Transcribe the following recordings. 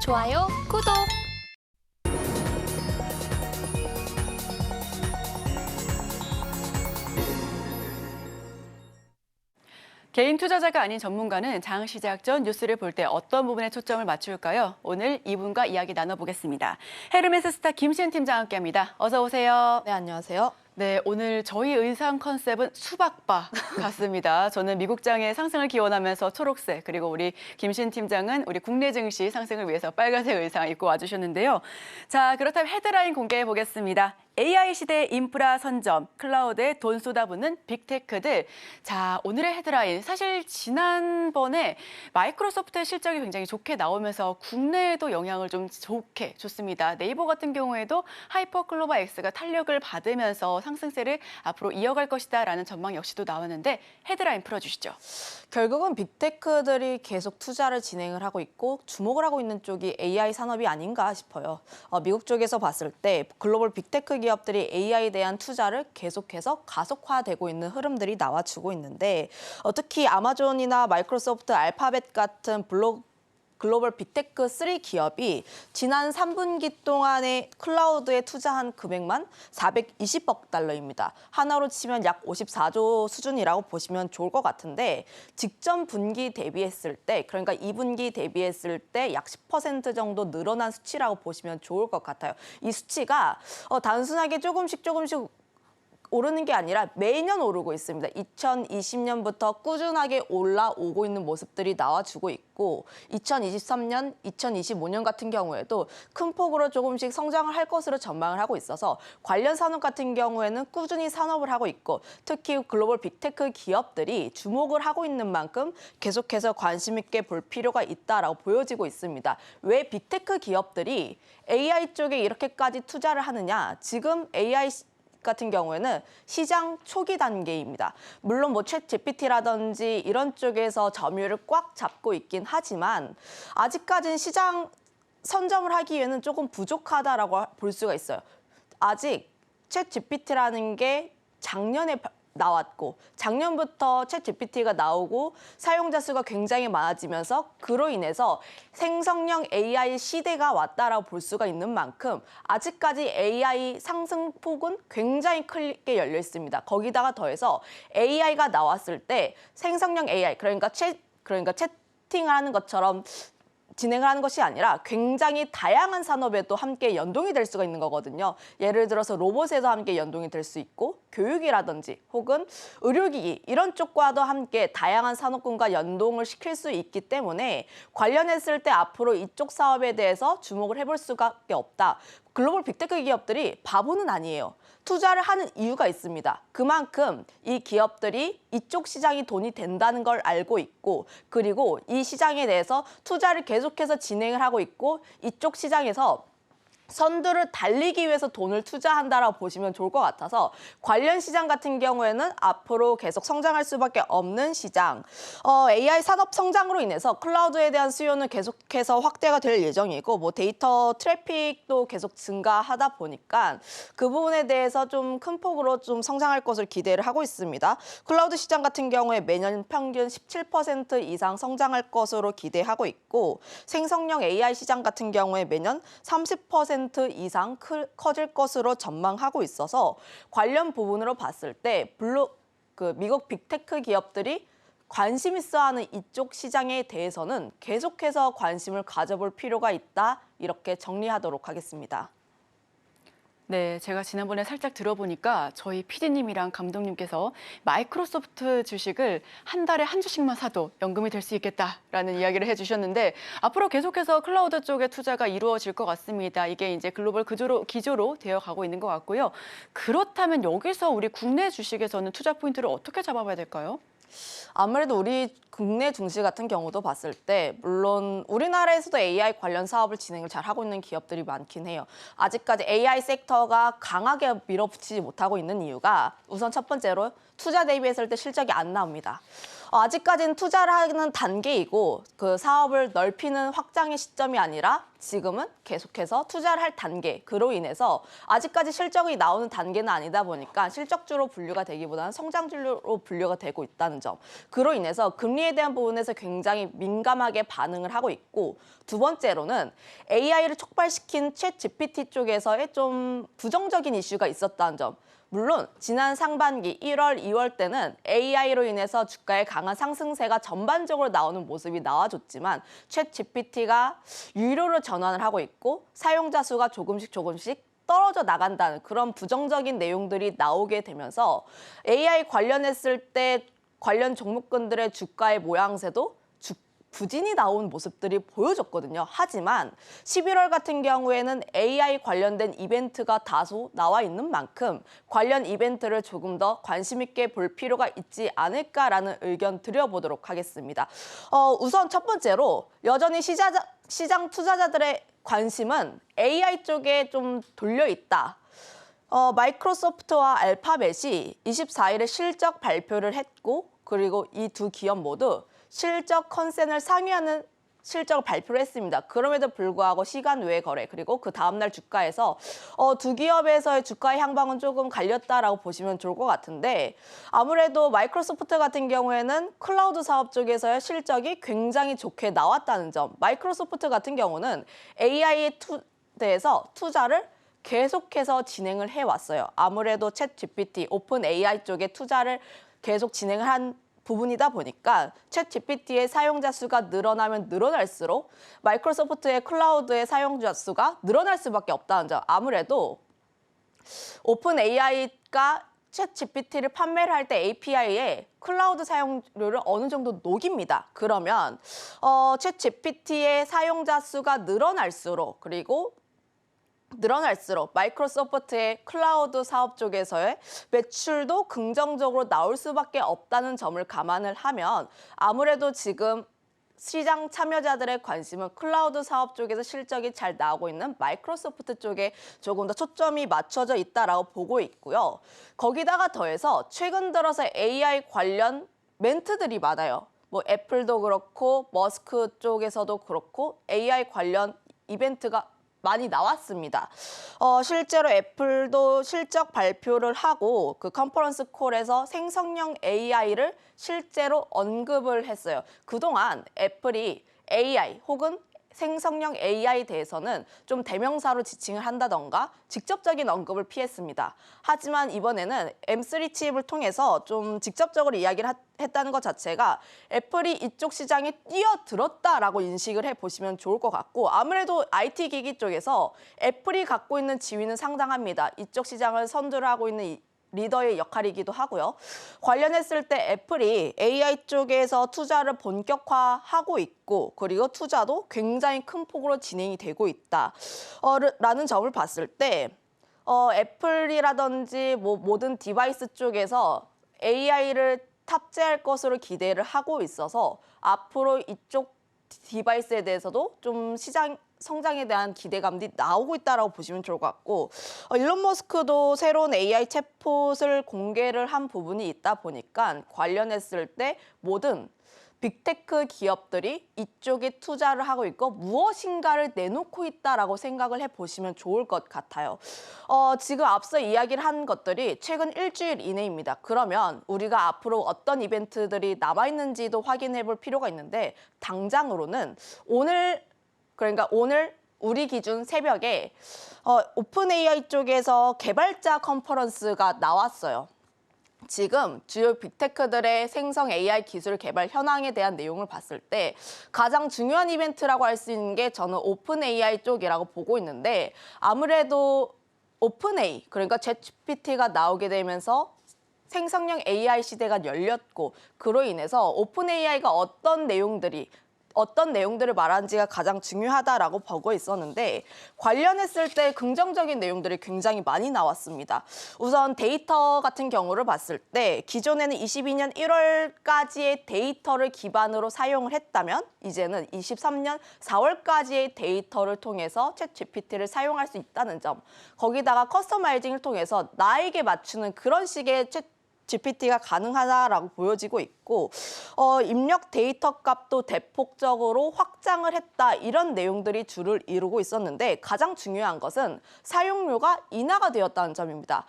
좋아요, 구독! 개인 투자자가 아닌 전문가는 장 시작 전 뉴스를 볼 때 어떤 부분에 초점을 맞출까요? 오늘 이분과 이야기 나눠보겠습니다. 헤르메스 스타 김시은 팀장과 함께합니다. 어서 오세요. 네, 안녕하세요. 네, 오늘 저희 의상 컨셉은 수박바 같습니다. 저는 미국장의 상승을 기원하면서 초록색, 그리고 우리 김신 팀장은 우리 국내 증시 상승을 위해서 빨간색 의상 입고 와주셨는데요. 자, 그렇다면 헤드라인 공개해 보겠습니다. AI 시대의 인프라 선점, 클라우드에 돈 쏟아붓는 빅테크들. 자, 오늘의 헤드라인. 사실 지난번에 마이크로소프트의 실적이 굉장히 좋게 나오면서 국내에도 영향을 좀 좋게 줬습니다. 네이버 같은 경우에도 하이퍼클로바 X가 탄력을 받으면서 상승세를 앞으로 이어갈 것이다라는 전망 역시도 나왔는데 헤드라인 풀어주시죠. 결국은 빅테크들이 계속 투자를 진행을 하고 있고 주목을 하고 있는 쪽이 AI 산업이 아닌가 싶어요. 미국 쪽에서 봤을 때 글로벌 빅테크 기업들이 AI에 대한 투자를 계속해서 가속화되고 있는 흐름들이 나와주고 있는데 특히 아마존이나 마이크로소프트, 알파벳 같은 글로벌 빅테크 3 기업이 지난 3분기 동안에 클라우드에 투자한 금액만 420억 달러입니다. 하나로 치면 약 54조 수준이라고 보시면 좋을 것 같은데 직전 분기 대비했을 때, 그러니까 2분기 대비했을 때 약 10% 정도 늘어난 수치라고 보시면 좋을 것 같아요. 이 수치가 단순하게 조금씩 오르는 게 아니라 매년 오르고 있습니다. 2020년부터 꾸준하게 올라오고 있는 모습들이 나와주고 있고 2023년, 2025년 같은 경우에도 큰 폭으로 조금씩 성장을 할 것으로 전망을 하고 있어서 관련 산업 같은 경우에는 꾸준히 산업을 하고 있고 특히 글로벌 빅테크 기업들이 주목을 하고 있는 만큼 계속해서 관심 있게 볼 필요가 있다라고 보여지고 있습니다. 왜 빅테크 기업들이 AI 쪽에 이렇게까지 투자를 하느냐? 지금 AI 같은 경우에는 시장 초기 단계입니다. 물론 챗 GPT라든지 이런 쪽에서 점유율을 꽉 잡고 있긴 하지만 아직까지는 시장 선점을 하기에는 조금 부족하다라고 볼 수가 있어요. 아직 챗 GPT라는 게 작년에 나왔고 작년부터 챗 GPT가 나오고 사용자 수가 굉장히 많아지면서 그로 인해서 생성형 AI 시대가 왔다라고 볼 수가 있는 만큼 아직까지 AI 상승폭은 굉장히 크게 열려 있습니다. 거기다가 더해서 AI가 나왔을 때 생성형 AI 그러니까 채팅을 하는 것처럼 진행을 하는 것이 아니라 굉장히 다양한 산업에도 함께 연동이 될 수가 있는 거거든요. 예를 들어서 로봇에도 함께 연동이 될 수 있고 교육이라든지 혹은 의료기기 이런 쪽과도 함께 다양한 산업군과 연동을 시킬 수 있기 때문에 관련했을 때 앞으로 이쪽 사업에 대해서 주목을 해볼 수밖에 없다. 글로벌 빅테크 기업들이 바보는 아니에요. 투자를 하는 이유가 있습니다. 그만큼 이 기업들이 이쪽 시장이 돈이 된다는 걸 알고 있고 그리고 이 시장에 대해서 투자를 계속해서 진행을 하고 있고 이쪽 시장에서 선두를 달리기 위해서 돈을 투자한다라고 보시면 좋을 것 같아서 관련 시장 같은 경우에는 앞으로 계속 성장할 수밖에 없는 시장. AI 산업 성장으로 인해서 클라우드에 대한 수요는 계속해서 확대가 될 예정이고 데이터 트래픽도 계속 증가하다 보니까 그 부분에 대해서 좀 큰 폭으로 좀 성장할 것을 기대를 하고 있습니다. 클라우드 시장 같은 경우에 매년 평균 17% 이상 성장할 것으로 기대하고 있고 생성형 AI 시장 같은 경우에 매년 30% 이상 커질 것으로 전망하고 있어서 관련 부분으로 봤을 때 미국 빅테크 기업들이 관심 있어하는 이쪽 시장에 대해서는 계속해서 관심을 가져볼 필요가 있다. 이렇게 정리하도록 하겠습니다. 네, 제가 지난번에 살짝 들어보니까 저희 PD님이랑 감독님께서 마이크로소프트 주식을 한 달에 한 주씩만 사도 연금이 될 수 있겠다라는 이야기를 해주셨는데 앞으로 계속해서 클라우드 쪽에 투자가 이루어질 것 같습니다. 이게 이제 글로벌 기조로 되어가고 있는 것 같고요. 그렇다면 여기서 우리 국내 주식에서는 투자 포인트를 어떻게 잡아봐야 될까요? 아무래도 우리 국내 증시 같은 경우도 봤을 때 물론 우리나라에서도 AI 관련 사업을 진행을 잘 하고 있는 기업들이 많긴 해요. 아직까지 AI 섹터가 강하게 밀어붙이지 못하고 있는 이유가 우선 첫 번째로 투자 대비했을 때 실적이 안 나옵니다. 아직까지는 투자를 하는 단계이고 그 사업을 넓히는 확장의 시점이 아니라 지금은 계속해서 투자를 할 단계, 그로 인해서 아직까지 실적이 나오는 단계는 아니다 보니까 실적주로 분류가 되기보다는 성장주로 분류가 되고 있다는 점. 그로 인해서 금리에 대한 부분에서 굉장히 민감하게 반응을 하고 있고, 두 번째로는 AI를 촉발시킨 챗 GPT 쪽에서의 좀 부정적인 이슈가 있었다는 점. 물론 지난 상반기 1월, 2월 때는 AI로 인해서 주가의 강한 상승세가 전반적으로 나오는 모습이 나와줬지만 챗 GPT가 유료로 전환을 하고 있고 사용자 수가 조금씩 떨어져 나간다는 그런 부정적인 내용들이 나오게 되면서 AI 관련했을 때 관련 종목군들의 주가의 모양새도 부진이 나온 모습들이 보여졌거든요. 하지만 11월 같은 경우에는 AI 관련된 이벤트가 다소 나와 있는 만큼 관련 이벤트를 조금 더 관심 있게 볼 필요가 있지 않을까라는 의견 드려보도록 하겠습니다. 우선 첫 번째로 여전히 시장 투자자들의 관심은 AI 쪽에 좀 돌려 있다. 마이크로소프트와 알파벳이 24일에 실적 발표를 했고, 그리고 이 두 기업 모두 실적 컨센을 상회하는 실적을 발표를 했습니다. 그럼에도 불구하고 시간 외 거래, 그리고 그 다음날 주가에서 두 기업에서의 주가의 향방은 조금 갈렸다라고 보시면 좋을 것 같은데, 아무래도 마이크로소프트 같은 경우에는 클라우드 사업 쪽에서의 실적이 굉장히 좋게 나왔다는 점, 마이크로소프트 같은 경우는 AI에 대해서 투자를 계속해서 진행을 해왔어요. 아무래도 챗 GPT, 오픈 AI 쪽에 투자를 계속 진행을 한 부분이다 보니까 챗 GPT의 사용자 수가 늘어나면 늘어날수록 마이크로소프트의 클라우드의 사용자 수가 늘어날 수밖에 없다는 점. 아무래도 오픈 AI가 챗 GPT를 판매를 할 때 API에 클라우드 사용료를 어느 정도 녹입니다. 그러면 챗 GPT의 사용자 수가 늘어날수록, 그리고 마이크로소프트의 클라우드 사업 쪽에서의 매출도 긍정적으로 나올 수밖에 없다는 점을 감안을 하면 아무래도 지금 시장 참여자들의 관심은 클라우드 사업 쪽에서 실적이 잘 나오고 있는 마이크로소프트 쪽에 조금 더 초점이 맞춰져 있다라고 보고 있고요. 거기다가 더해서 최근 들어서 AI 관련 멘트들이 많아요. 뭐 애플도 그렇고 머스크 쪽에서도 그렇고 AI 관련 이벤트가 많이 나왔습니다. 실제로 애플도 실적 발표를 하고 그 컨퍼런스 콜에서 생성형 AI를 실제로 언급을 했어요. 그동안 애플이 AI 혹은 생성형 AI에 대해서는 좀 대명사로 지칭을 한다던가 직접적인 언급을 피했습니다. 하지만 이번에는 M3 칩을 통해서 좀 직접적으로 이야기를 했다는 것 자체가 애플이 이쪽 시장에 뛰어들었다라고 인식을 해보시면 좋을 것 같고, 아무래도 IT 기기 쪽에서 애플이 갖고 있는 지위는 상당합니다. 이쪽 시장을 선두를 하고 있는 리더의 역할이기도 하고요. 관련했을 때 애플이 AI 쪽에서 투자를 본격화하고 있고, 그리고 투자도 굉장히 큰 폭으로 진행이 되고 있다. 라는 점을 봤을 때 애플이라든지 뭐 모든 디바이스 쪽에서 AI를 탑재할 것으로 기대를 하고 있어서 앞으로 이쪽 디바이스에 대해서도 좀 시장 성장에 대한 기대감이 나오고 있다고 보시면 좋을 것 같고, 일론 머스크도 새로운 AI 챗봇을 공개를 한 부분이 있다 보니까 관련했을 때 모든 빅테크 기업들이 이쪽에 투자를 하고 있고 무엇인가를 내놓고 있다라고 생각을 해보시면 좋을 것 같아요. 지금 앞서 이야기를 한 것들이 최근 일주일 이내입니다. 그러면 우리가 앞으로 어떤 이벤트들이 남아있는지도 확인해 볼 필요가 있는데, 당장으로는 오늘 우리 기준 새벽에 오픈 AI 쪽에서 개발자 컨퍼런스가 나왔어요. 지금 주요 빅테크들의 생성 AI 기술 개발 현황에 대한 내용을 봤을 때 가장 중요한 이벤트라고 할 수 있는 게 저는 오픈 AI 쪽이라고 보고 있는데, 아무래도 오픈 AI, 그러니까 챗GPT가 나오게 되면서 생성형 AI 시대가 열렸고, 그로 인해서 오픈 AI가 어떤 내용들을 말하는지가 가장 중요하다라고 보고 있었는데, 관련했을 때 긍정적인 내용들이 굉장히 많이 나왔습니다. 우선 데이터 같은 경우를 봤을 때 기존에는 22년 1월까지의 데이터를 기반으로 사용을 했다면 이제는 23년 4월까지의 데이터를 통해서 챗 GPT를 사용할 수 있다는 점, 거기다가 커스터마이징을 통해서 나에게 맞추는 그런 식의 GPT가 가능하다라고 보여지고 있고 입력 데이터 값도 대폭적으로 확장을 했다 이런 내용들이 주를 이루고 있었는데 가장 중요한 것은 사용료가 인하가 되었다는 점입니다.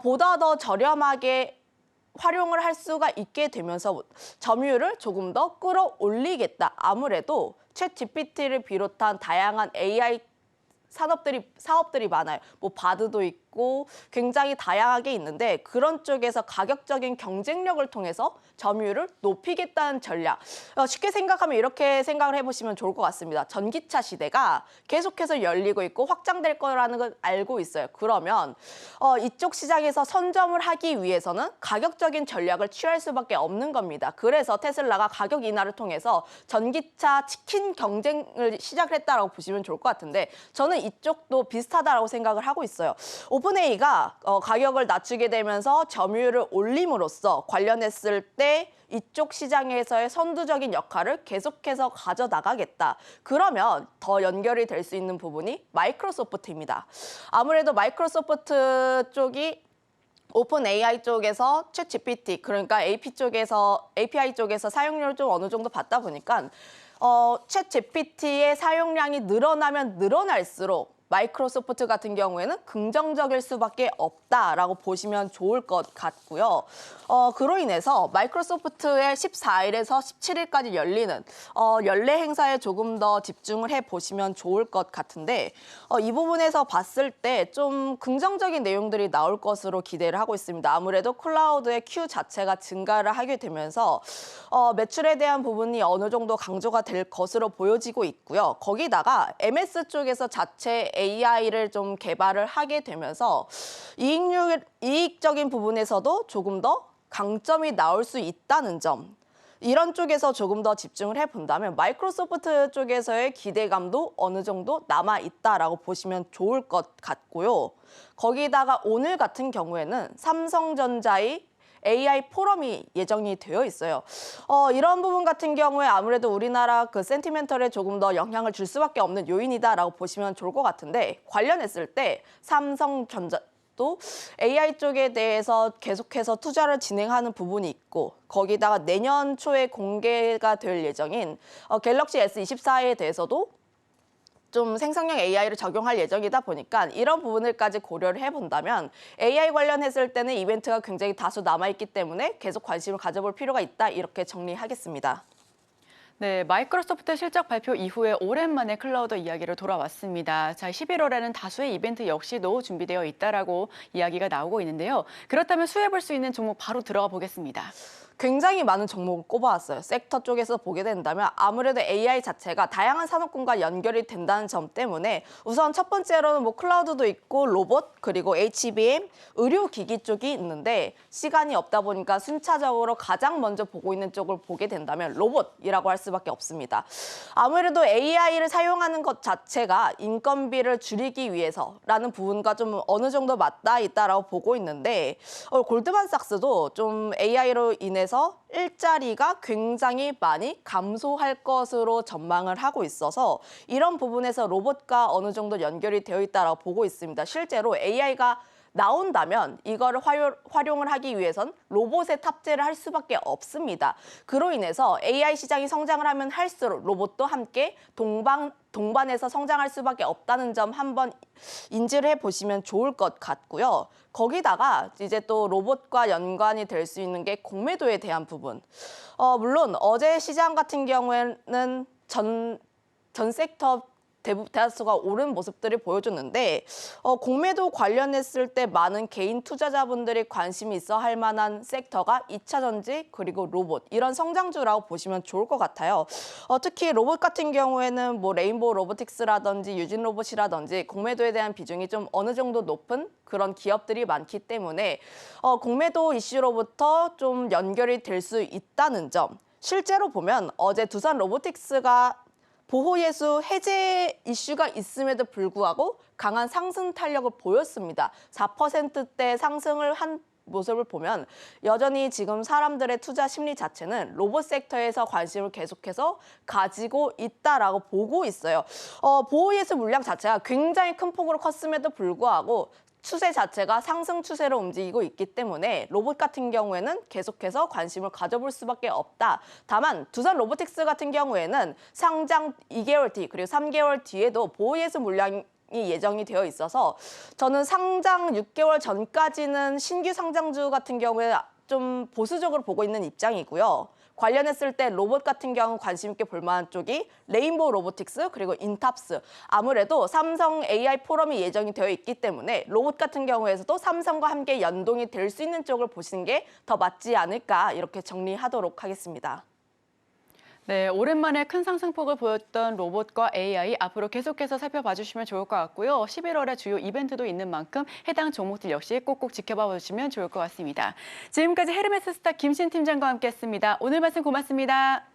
보다 더 저렴하게 활용을 할 수가 있게 되면서 점유율을 조금 더 끌어올리겠다. 아무래도 챗 GPT를 비롯한 다양한 AI 사업들이 많아요. 뭐 바드도 있고 굉장히 다양하게 있는데 그런 쪽에서 가격적인 경쟁력을 통해서 점유율을 높이겠다는 전략. 쉽게 생각하면 이렇게 생각을 해보시면 좋을 것 같습니다. 전기차 시대가 계속해서 열리고 있고 확장될 거라는 걸 알고 있어요. 그러면 이쪽 시장에서 선점을 하기 위해서는 가격적인 전략을 취할 수밖에 없는 겁니다. 그래서 테슬라가 가격 인하를 통해서 전기차 치킨 경쟁을 시작했다라고 보시면 좋을 것 같은데 저는 이쪽도 비슷하다라고 생각을 하고 있어요. 오픈AI가 가격을 낮추게 되면서 점유율을 올림으로써 관련했을 때 이쪽 시장에서의 선두적인 역할을 계속해서 가져나가겠다. 그러면 더 연결이 될 수 있는 부분이 마이크로소프트입니다. 아무래도 마이크로소프트 쪽이 오픈 AI 쪽에서 챗 GPT 그러니까 API 쪽에서 사용료를 좀 어느 정도 받다 보니까 챗 GPT의 사용량이 늘어나면 늘어날수록 마이크로소프트 같은 경우에는 긍정적일 수밖에 없다라고 보시면 좋을 것 같고요. 그로 인해서 마이크로소프트의 14일에서 17일까지 열리는 연례 행사에 조금 더 집중을 해보시면 좋을 것 같은데 이 부분에서 봤을 때 좀 긍정적인 내용들이 나올 것으로 기대를 하고 있습니다. 아무래도 클라우드의 큐 자체가 증가를 하게 되면서 매출에 대한 부분이 어느 정도 강조가 될 것으로 보여지고 있고요. 거기다가 MS 쪽에서 자체 AI를 좀 개발을 하게 되면서 이익적인 부분에서도 조금 더 강점이 나올 수 있다는 점. 이런 쪽에서 조금 더 집중을 해본다면 마이크로소프트 쪽에서의 기대감도 어느 정도 남아있다라고 보시면 좋을 것 같고요. 거기다가 오늘 같은 경우에는 삼성전자의 AI 포럼이 예정이 되어 있어요. 이런 부분 같은 경우에 아무래도 우리나라 그 센티멘털에 조금 더 영향을 줄 수밖에 없는 요인이다라고 보시면 좋을 것 같은데 관련했을 때 삼성전자도 AI 쪽에 대해서 계속해서 투자를 진행하는 부분이 있고 거기다가 내년 초에 공개가 될 예정인 갤럭시 S24에 대해서도 좀 생성형 AI를 적용할 예정이다 보니까 이런 부분을까지 고려를 해본다면 AI 관련했을 때는 이벤트가 굉장히 다수 남아있기 때문에 계속 관심을 가져볼 필요가 있다 이렇게 정리하겠습니다. 네, 마이크로소프트 실적 발표 이후에 오랜만에 클라우드 이야기로 돌아왔습니다. 자, 11월에는 다수의 이벤트 역시도 준비되어 있다라고 이야기가 나오고 있는데요. 그렇다면 수혜볼 수 있는 종목 바로 들어가 보겠습니다. 굉장히 많은 종목을 꼽아왔어요. 섹터 쪽에서 보게 된다면 아무래도 AI 자체가 다양한 산업군과 연결이 된다는 점 때문에 우선 첫 번째로는 뭐 클라우드도 있고 로봇 그리고 HBM, 의료기기 쪽이 있는데 시간이 없다 보니까 순차적으로 가장 먼저 보고 있는 쪽을 보게 된다면 로봇이라고 할 수밖에 없습니다. 아무래도 AI를 사용하는 것 자체가 인건비를 줄이기 위해서라는 부분과 좀 어느 정도 맞닿아 있다라고 보고 있는데 골드만삭스도 좀 AI로 인해서 일자리가 굉장히 많이 감소할 것으로 전망을 하고 있어서 이런 부분에서 로봇과 어느 정도 연결이 되어 있다고 보고 있습니다. 실제로 AI가 나온다면 이거를 활용을 하기 위해선 로봇에 탑재를 할 수밖에 없습니다. 그로 인해서 AI 시장이 성장을 하면 할수록 로봇도 함께 동반해서 성장할 수밖에 없다는 점 한번 인지를 해보시면 좋을 것 같고요. 거기다가 이제 또 로봇과 연관이 될 수 있는 게 공매도에 대한 부분. 물론 어제 시장 같은 경우에는 전 섹터 대다수가 오른 모습들을 보여줬는데 공매도 관련했을 때 많은 개인 투자자분들이 관심이 있어 할 만한 섹터가 2차 전지 그리고 로봇 이런 성장주라고 보시면 좋을 것 같아요. 특히 로봇 같은 경우에는 뭐 레인보우 로보틱스라든지 유진 로봇이라든지 공매도에 대한 비중이 좀 어느 정도 높은 그런 기업들이 많기 때문에 공매도 이슈로부터 좀 연결이 될 수 있다는 점. 실제로 보면 어제 두산 로보틱스가 보호예수 해제 이슈가 있음에도 불구하고 강한 상승 탄력을 보였습니다. 4%대 상승을 한 모습을 보면 여전히 지금 사람들의 투자 심리 자체는 로봇 섹터에서 관심을 계속해서 가지고 있다라고 보고 있어요. 보호예수 물량 자체가 굉장히 큰 폭으로 컸음에도 불구하고 추세 자체가 상승 추세로 움직이고 있기 때문에 로봇 같은 경우에는 계속해서 관심을 가져볼 수밖에 없다. 다만 두산 로보틱스 같은 경우에는 상장 2개월 뒤 그리고 3개월 뒤에도 보호예수 물량이 예정이 되어 있어서 저는 상장 6개월 전까지는 신규 상장주 같은 경우에 좀 보수적으로 보고 있는 입장이고요. 관련했을 때 로봇 같은 경우 관심 있게 볼 만한 쪽이 레인보우 로보틱스 그리고 인탑스. 아무래도 삼성 AI 포럼이 예정이 되어 있기 때문에 로봇 같은 경우에서도 삼성과 함께 연동이 될 수 있는 쪽을 보시는 게 더 맞지 않을까 이렇게 정리하도록 하겠습니다. 네, 오랜만에 큰 상승폭을 보였던 로봇과 AI 앞으로 계속해서 살펴봐 주시면 좋을 것 같고요. 11월에 주요 이벤트도 있는 만큼 해당 종목들 역시 꼭꼭 지켜봐 주시면 좋을 것 같습니다. 지금까지 헤르메스 스타 김신 팀장과 함께했습니다. 오늘 말씀 고맙습니다.